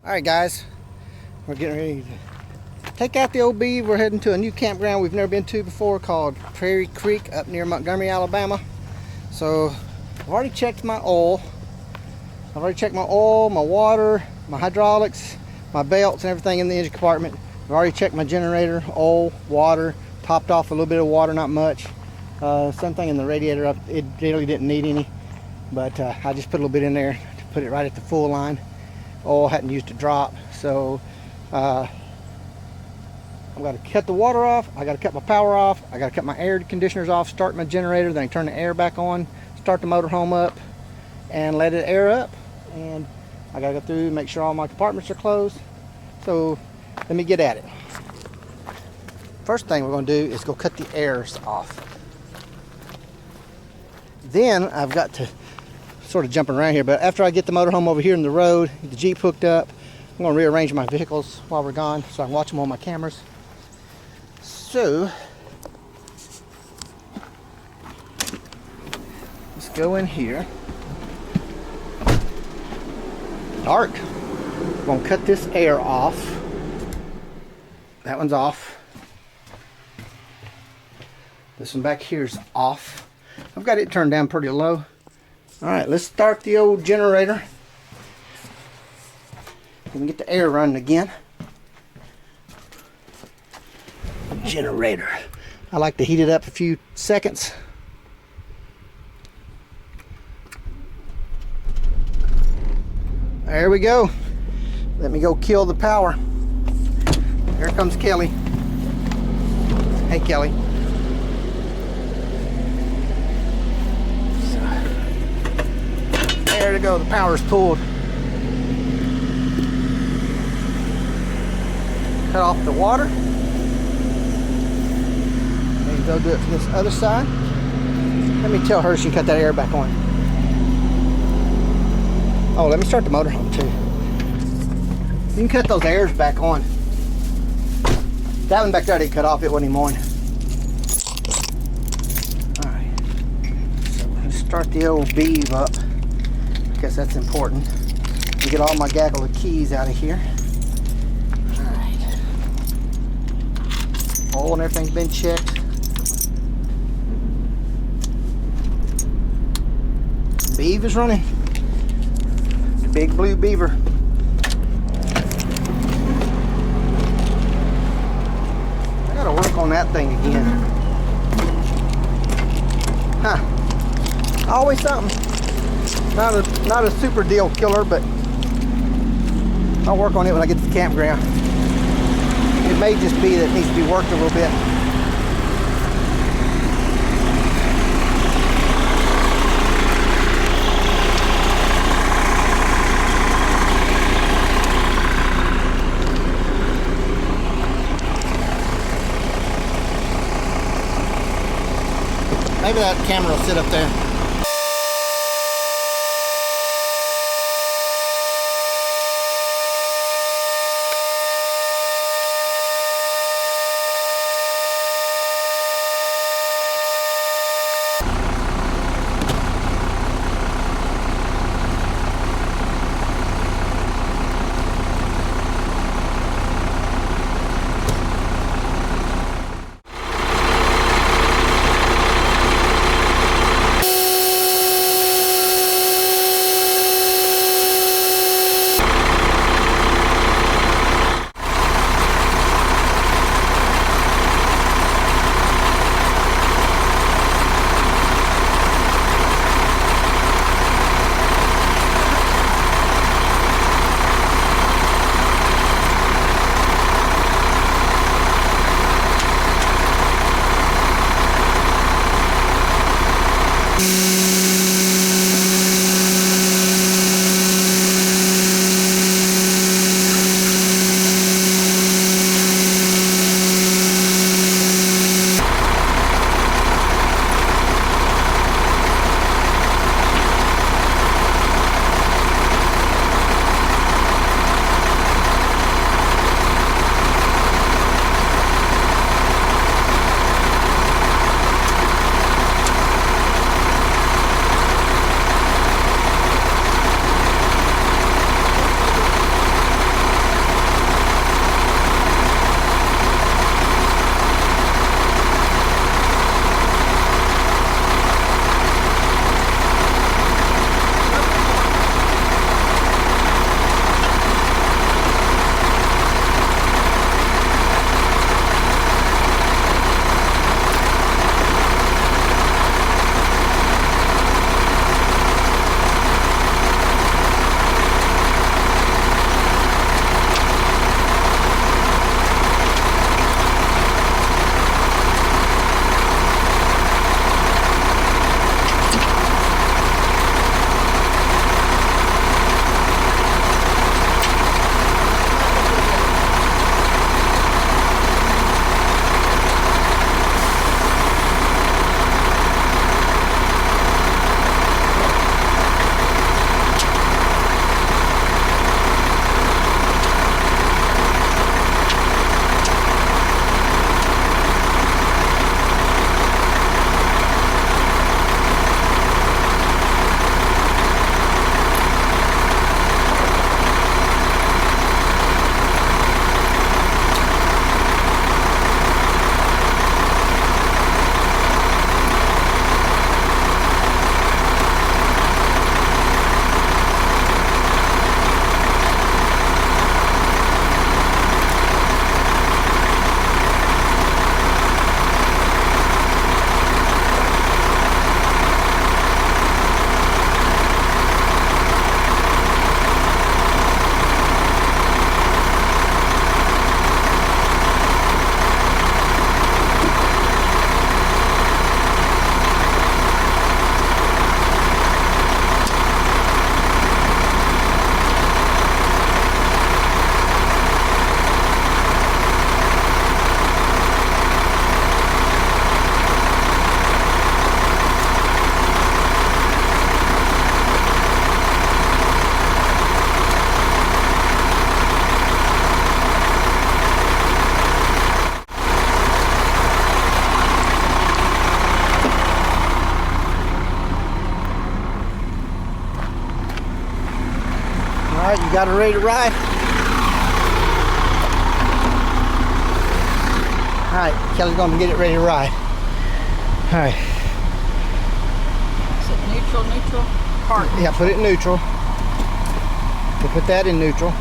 Alright guys, we're getting ready to take out the old beef. We're heading to a new campground we've never been to before called Prairie Creek up near Montgomery, Alabama. So I've already checked my oil. I've already checked my oil, my water, my hydraulics, my belts and everything in the engine compartment. I've already checked my generator, oil, water, topped off a little bit of water, not much. Same thing in the radiator. It really didn't need any, but I just put a little bit in there to put it right at the full line. Oil hadn't used a drop, so I've got to cut the water off. I got to cut my power off. I got to cut my air conditioners off, start my generator, then I turn the air back on, start the motorhome up, and let it air up. And I got to go through and make sure all my compartments are closed. So let me get at it. First thing we're going to do is go cut the airs off. Then I've got to sort of jumping around here, but after I get the motorhome over here in the road, the Jeep hooked up, I'm going to rearrange my vehicles while we're gone so I can watch them on my cameras. So let's go in here. Dark. I'm going to cut this air off. That one's off. This one back here is off. I've got it turned down pretty low. Alright, let's start the old generator. And get the air running again. Generator. I like to heat it up a few seconds. There we go. Let me go kill the power. Here comes Kelly. Hey Kelly. There to go, the power's pulled. Cut off the water. Maybe go do it from this other side. Let me tell her she can cut that air back on. Oh, let me start the motorhome too. You can cut those airs back on. That one back there I didn't cut off, it wasn't even on. Alright. So let's start the old beeve up. I guess that's important. To get all my gaggle of keys out of here. Alright. Oil and everything's been checked. Beeve is running. Big blue beaver. I gotta work on that thing again. Huh. Always something. Not a super deal killer, but I'll work on it when I get to the campground. It may just be that it needs to be worked a little bit. Maybe that camera will sit up there. Alright, you got it ready to ride? Alright, Kelly's gonna get it ready to ride. Alright. Is it neutral? Park. Yeah, put it in neutral. We'll put that in neutral.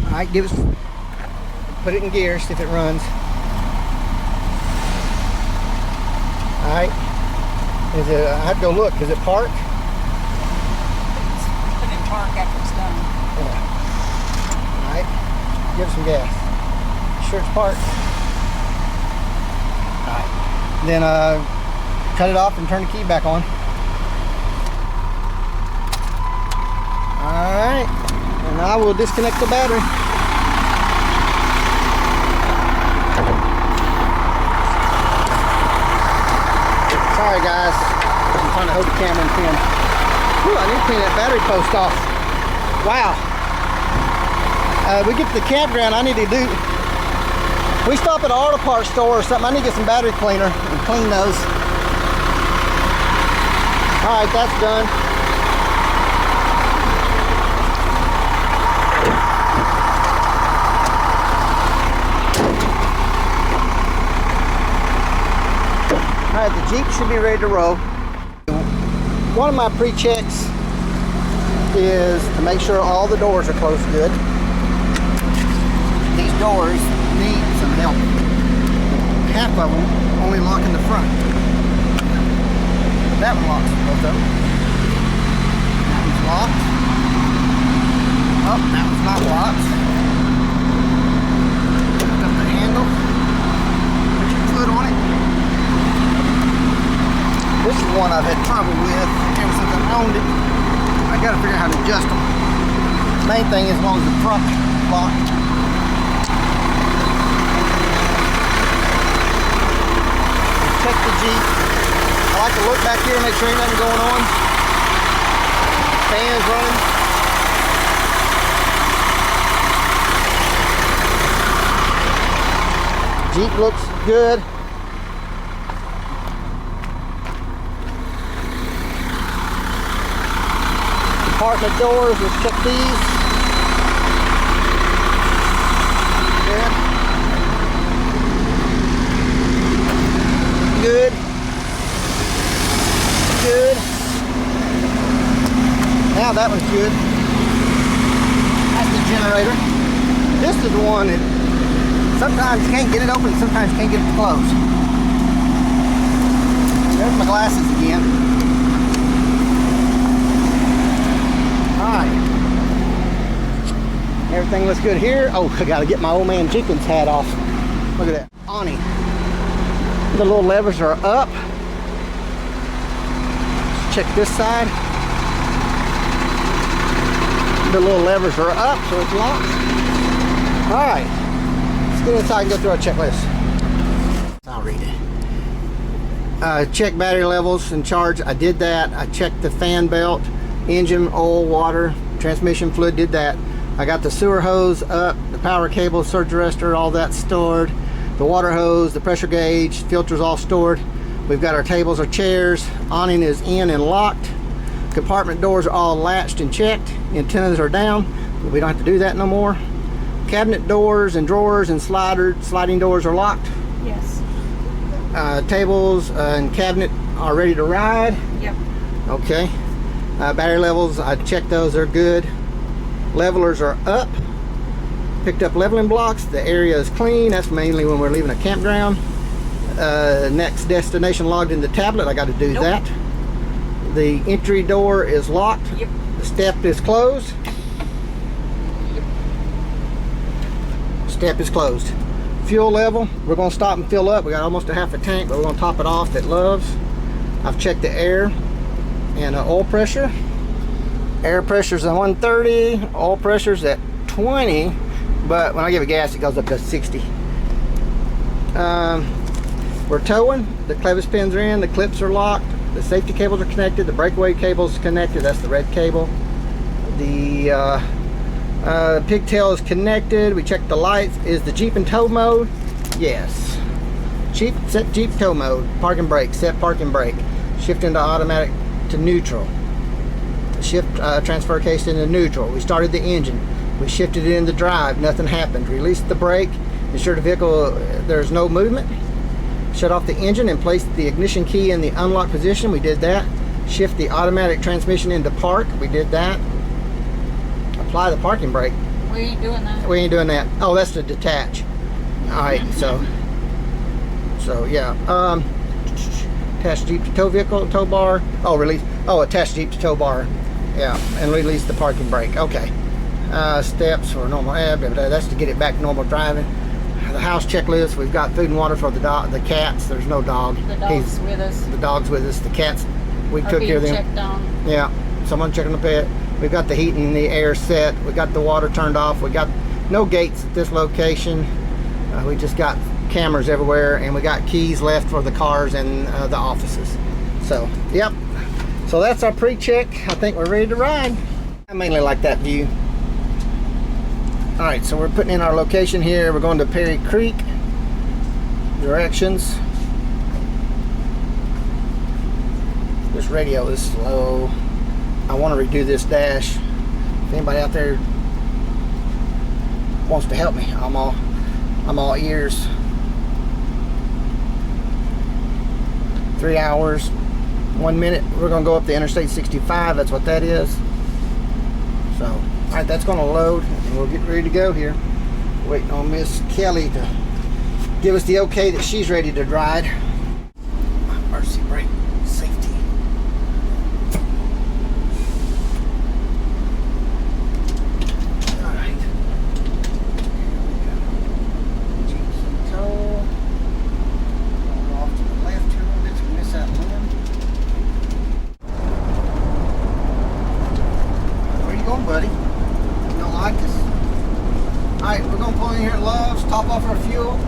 Alright, put it in gear, see if it runs. Alright. I have to go look. Is it parked? Put it in park after it's done. Yeah. Alright. Give it some gas. Sure it's parked. Alright. Then cut it off and turn the key back on. Alright. And I will disconnect the battery. Sorry guys, I'm trying to hold the camera and film. Ooh, I need to clean that battery post off. Wow. We get to the campground, we stop at an auto parts store or something, I need to get some battery cleaner and clean those. Alright, that's done. Alright, the Jeep should be ready to roll. One of my pre-checks is to make sure all the doors are closed good. These doors need some help. Half of them only lock in the front. That one locks both of them. That one's locked. Oh, that one's not locked. Lift up the handle. Put your foot on it. This is one I've had trouble with ever since I owned it. I gotta figure out how to adjust them. Main thing is as long as the front lock. Check the Jeep. I like to look back here and make sure ain't nothing going on. Fan's running. Jeep looks good. Compartment doors, let's check these. Good. Good. Good. Now that one's good. That's the generator. This is the one that sometimes you can't get it open, sometimes you can't get it closed. There's my glasses again. Alright. Everything looks good here. Oh, I gotta get my old man Jenkins hat off. Look at that awning. The little levers are up. Let's check this side. The little levers are up, so it's locked. Alright. Let's get inside and go through our checklist. I'll read it. Check battery levels and charge. I did that. I checked the fan belt, engine, oil, water, transmission fluid, did that. I got the sewer hose up, the power cable, surge arrestor, all that stored. The water hose, the pressure gauge, filters all stored. We've got our tables, our chairs. Awning is in and locked. Compartment doors are all latched and checked. Antennas are down. We don't have to do that no more. Cabinet doors and drawers and sliding doors are locked. Yes. Tables and cabinet are ready to ride. Yep. Okay. Battery levels, I checked those, they're good. Levelers are up. Picked up leveling blocks. The area is clean. That's mainly when we're leaving a campground. Next destination logged in the tablet. I got to do that. The entry door is locked. Yep. The step is closed. Yep. Step is closed. Fuel level, we're going to stop and fill up. We got almost a half a tank, but we're going to top it off at Love's. I've checked the air and oil pressure. Air pressure's at 130, oil pressure's at 20, but when I give it gas it goes up to 60. We're towing, the clevis pins are in, the clips are locked, the safety cables are connected, the breakaway cable's connected, that's the red cable. The pigtail is connected. We checked the lights. Is the Jeep in tow mode? Yes. Set Jeep tow mode. Park and brake, set park and brake. Shift into automatic to neutral. shift transfer case into neutral. We started the engine. We shifted it into drive. Nothing happened. Released the brake. Ensure the vehicle, there's no movement. Shut off the engine and place the ignition key in the unlock position. We did that. Shift the automatic transmission into park. We did that. Apply the parking brake. We ain't doing that. We ain't doing that. Oh, that's to detach. All right, so yeah. Attach Jeep to tow vehicle, tow bar. Oh, release. Oh, attach Jeep to tow bar. Yeah, and release the parking brake. Okay. Steps for normal. That's to get it back to normal driving. The house checklist. We've got food and water for the dog, the cats. There's no dog. The dog's with us. The dog's with us. The cats, we Are took care of them. checked on. Yeah, someone checking the pet. We've got the heat and the air set. We got the water turned off. We got no gates at this location. We just got cameras everywhere, and we got keys left for the cars and the offices. So, yep. So that's our pre-check. I think we're ready to ride. I mainly like that view. All right, so we're putting in our location here. We're going to Perry Creek. Directions. This radio is slow. I want to redo this dash. If anybody out there wants to help me, I'm all ears. 3 hours, 1 minute. We're gonna go up the Interstate 65. That's what that is. So, all right, that's gonna load, and we'll get ready to go here. Waiting on Miss Kelly to give us the okay that she's ready to ride. Emergency brake safety. All right. Jeep's tow. Off to the left here a little bit to miss that limb. Where you going, buddy? You don't like this? Alright, we're going to pull in here at Love's, top off our fuel.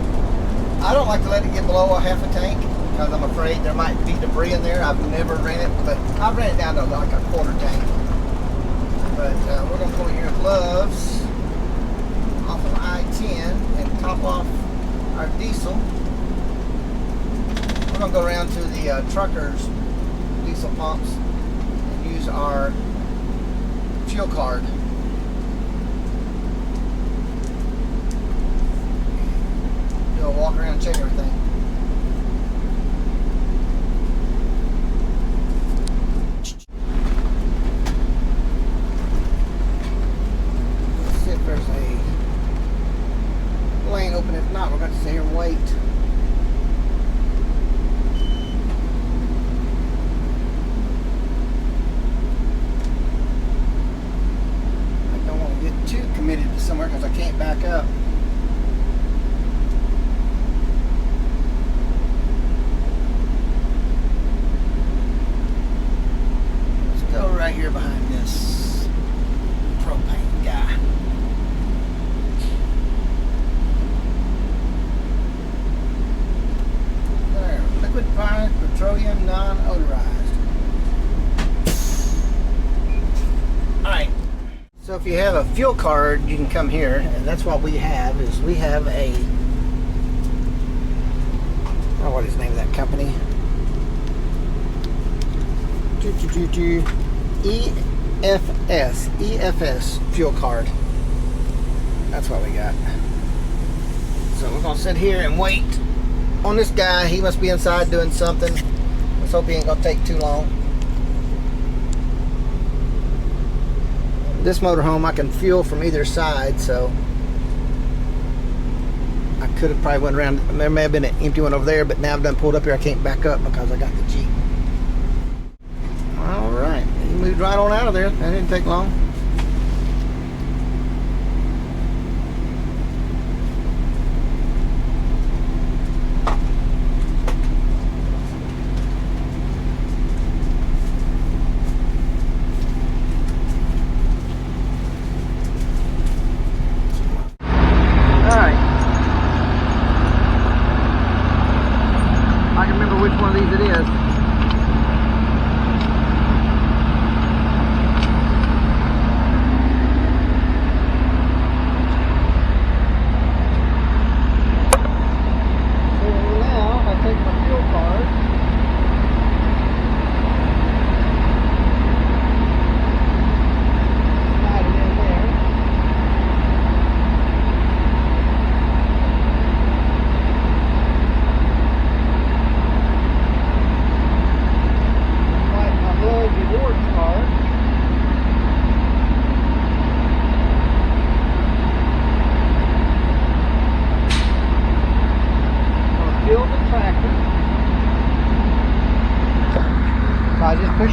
I don't like to let it get below a half a tank because I'm afraid there might be debris in there. I've never ran it, but I've ran it down to like a quarter tank. But we're going to pull in here at Love's off of I-10 and top off our diesel. We're going to go around to the truckers' diesel pumps and use our fuel card. Do a walk around and check everything. Let's see if there's a lane open. If not, we're going to sit here and wait. I don't want to get too committed to somewhere because I can't back up. Right here behind this propane guy. There, liquid fired petroleum non-odorized. Alright, so if you have a fuel card, you can come here, and that's what we have, is we have a, I don't know what is the name of that company. EFS fuel card. That's what we got. So we're gonna sit here and wait on this guy. He must be inside doing something. Let's hope he ain't gonna take too long. This motorhome I can fuel from either side, so I could have probably went around. There may have been an empty one over there, but now I've done pulled up here. I can't back up because I got the Jeep. All right, he moved right on out of there. That didn't take long. All right. I can remember which one of these it is.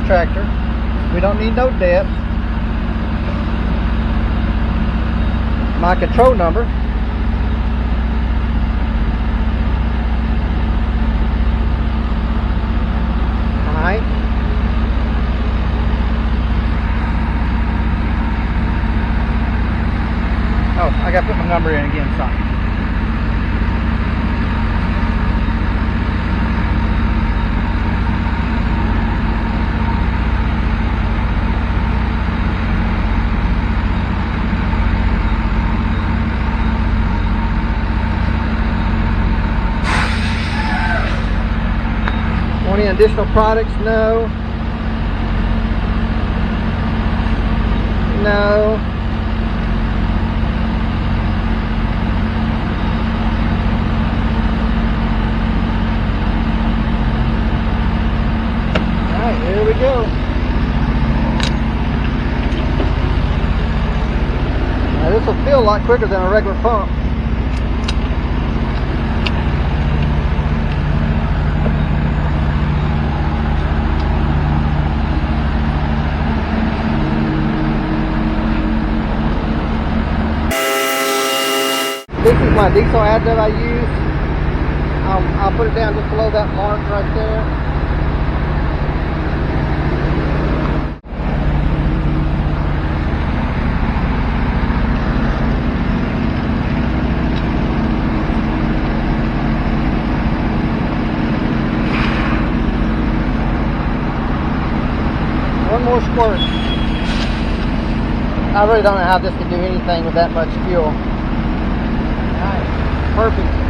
tractor. We don't need no depth. My control number. Alright. Oh, I gotta put my number in again, sorry. Want any additional products? No. No. Alright, here we go. Now this will feel a lot quicker than a regular pump. This is my diesel additive I use. I'll put it down just below that mark right there. One more squirt. I really don't know how this can do anything with that much fuel. Alright, perfect.